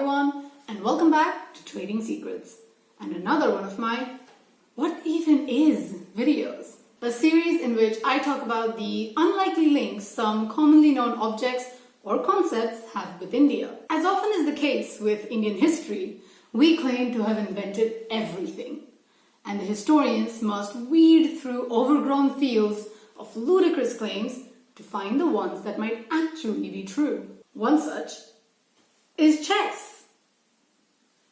everyone, and welcome back to Trading Secrets and another one of my What Even Is videos, a series in which I talk about the unlikely links some commonly known objects or concepts have with India. As often is the case with Indian history, we claim to have invented everything, and the historians must weed through overgrown fields of ludicrous claims to find the ones that might actually be true. One such is chess.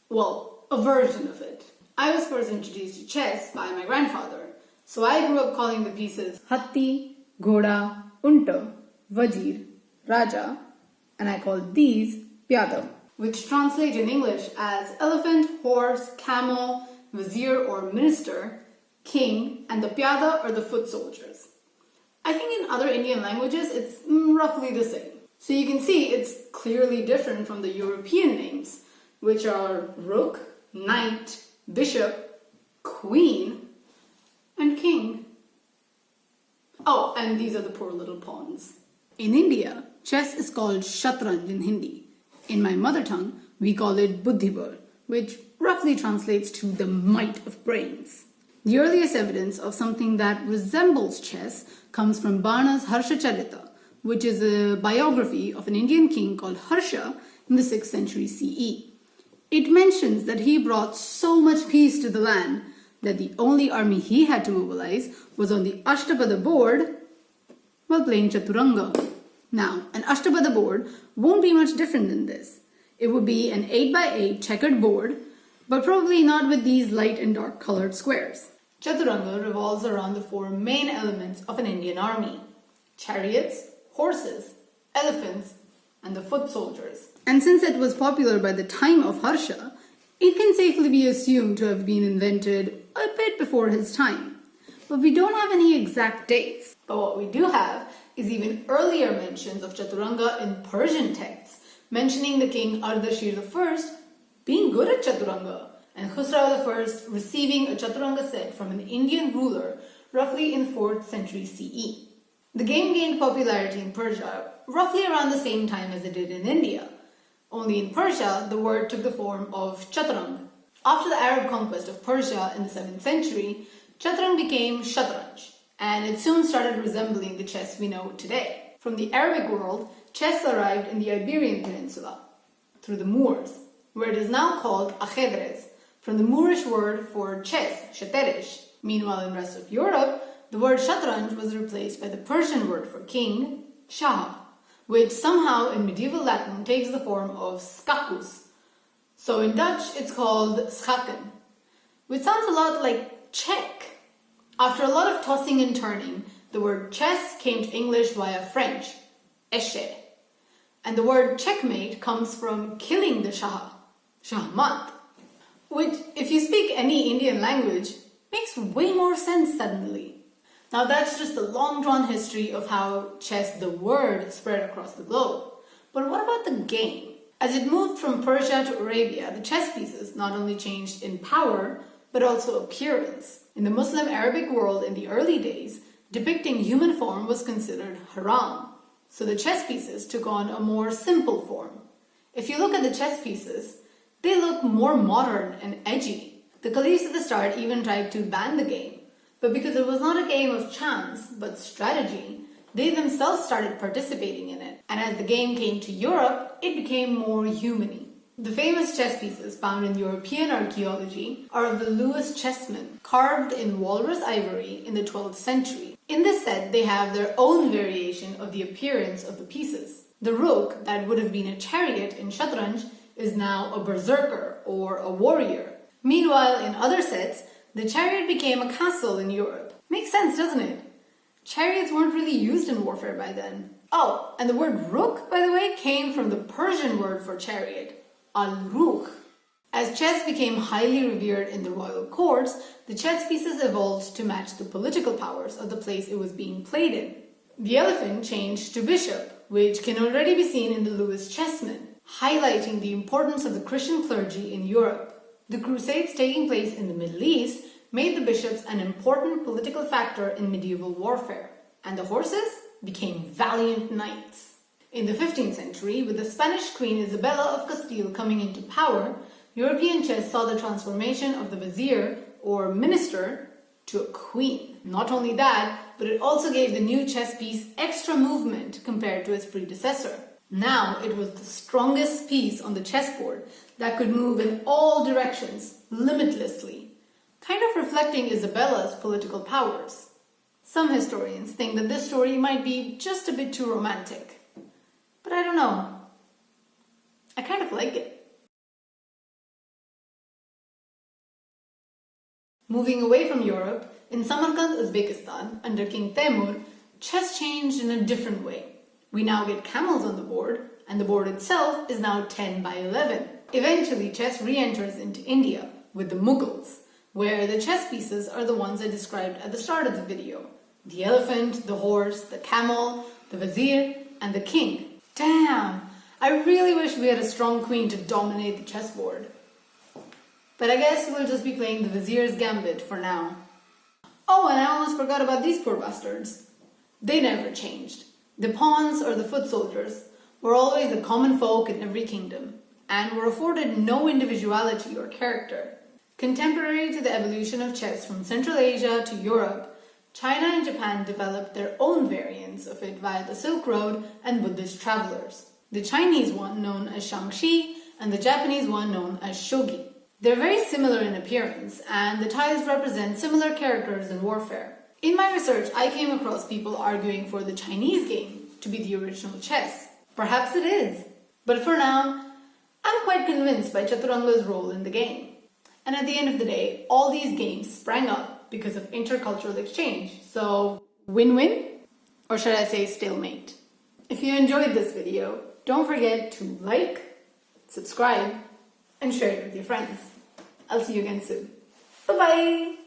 Well, a version of it. I was first introduced to chess by my grandfather, so I grew up calling the pieces Hatti, Ghoda, Unta, Vajir, Raja, and I called these Pyada, which translate in English as elephant, horse, camel, vizier or minister, king, and the Pyada or the foot soldiers. I think in other Indian languages it's roughly the same. So you can see it's clearly different from the European names, which are rook, knight, bishop, queen, and king. Oh, and these are the poor little pawns. In India, chess is called Shatranj in Hindi. In my mother tongue, we call it Buddhibal, which roughly translates to the might of brains. The earliest evidence of something that resembles chess comes from Bana's Harshacharita, which is a biography of an Indian king called Harsha in the 6th century CE. It mentions that he brought so much peace to the land that the only army he had to mobilize was on the Ashtapada board while playing Chaturanga. Now, an Ashtapada board won't be much different than this. It would be an 8x8 checkered board, but probably not with these light and dark colored squares. Chaturanga revolves around the four main elements of an Indian army: chariots, horses, elephants, and the foot soldiers. And since it was popular by the time of Harsha, it can safely be assumed to have been invented a bit before his time. But we don't have any exact dates. But what we do have is even earlier mentions of Chaturanga in Persian texts, mentioning the king Ardashir I being good at Chaturanga, and Khusrau I receiving a Chaturanga set from an Indian ruler roughly in 4th century CE. The game gained popularity in Persia roughly around the same time as it did in India. Only in Persia, the word took the form of Chaturang. After the Arab conquest of Persia in the 7th century, Chaturang became Shatranj, and it soon started resembling the chess we know today. From the Arabic world, chess arrived in the Iberian Peninsula through the Moors, where it is now called ajedrez, from the Moorish word for chess, shateresh. Meanwhile, in the rest of Europe, the word Shatranj was replaced by the Persian word for king, Shah, which somehow in medieval Latin takes the form of skakus. So in Dutch, it's called schaken, which sounds a lot like check. After a lot of tossing and turning, the word chess came to English via French, échec. And the word checkmate comes from killing the Shah, Shahmat, which, if you speak any Indian language, makes way more sense suddenly. Now that's just a long-drawn history of how chess, the word, spread across the globe. But what about the game? As it moved from Persia to Arabia, the chess pieces not only changed in power, but also appearance. In the Muslim Arabic world in the early days, depicting human form was considered haram. So the chess pieces took on a more simple form. If you look at the chess pieces, they look more modern and edgy. The caliphs at the start even tried to ban the game. But because it was not a game of chance, but strategy, they themselves started participating in it. And as the game came to Europe, it became more human-y. The famous chess pieces found in European archaeology are of the Lewis chessmen, carved in walrus ivory in the 12th century. In this set, they have their own variation of the appearance of the pieces. The rook, that would have been a chariot in Shatranj, is now a berserker or a warrior. Meanwhile, in other sets, the chariot became a castle in Europe. Makes sense, doesn't it? Chariots weren't really used in warfare by then. Oh, and the word rook, by the way, came from the Persian word for chariot, al-rukh. As chess became highly revered in the royal courts, the chess pieces evolved to match the political powers of the place it was being played in. The elephant changed to bishop, which can already be seen in the Lewis chessmen, highlighting the importance of the Christian clergy in Europe. The Crusades taking place in the Middle East made the bishops an important political factor in medieval warfare, and the horses became valiant knights. In the 15th century, with the Spanish Queen Isabella of Castile coming into power, European chess saw the transformation of the vizier, or minister, to a queen. Not only that, but it also gave the new chess piece extra movement compared to its predecessor. Now it was the strongest piece on the chessboard that could move in all directions, limitlessly, kind of reflecting Isabella's political powers. Some historians think that this story might be just a bit too romantic. But I don't know. I kind of like it. Moving away from Europe, in Samarkand, Uzbekistan, under King Temur, chess changed in a different way. We now get camels on the board, and the board itself is now 10 by 11. Eventually, chess re-enters into India with the Mughals, where the chess pieces are the ones I described at the start of the video. The elephant, the horse, the camel, the vizier, and the king. Damn! I really wish we had a strong queen to dominate the chessboard. But I guess we'll just be playing the vizier's gambit for now. Oh, and I almost forgot about these poor bastards. They never changed. The pawns, or the foot soldiers, were always the common folk in every kingdom, and were afforded no individuality or character. Contemporary to the evolution of chess from Central Asia to Europe, China and Japan developed their own variants of it via the Silk Road and Buddhist travelers. The Chinese one known as Shangxi and the Japanese one known as Shogi. They're very similar in appearance, and the tiles represent similar characters in warfare. In my research, I came across people arguing for the Chinese game to be the original chess. Perhaps it is. But for now, I'm quite convinced by Chaturanga's role in the game. And at the end of the day, all these games sprang up because of intercultural exchange. So, win-win? Or should I say stalemate? If you enjoyed this video, don't forget to like, subscribe, and share it with your friends. I'll see you again soon. Bye-bye!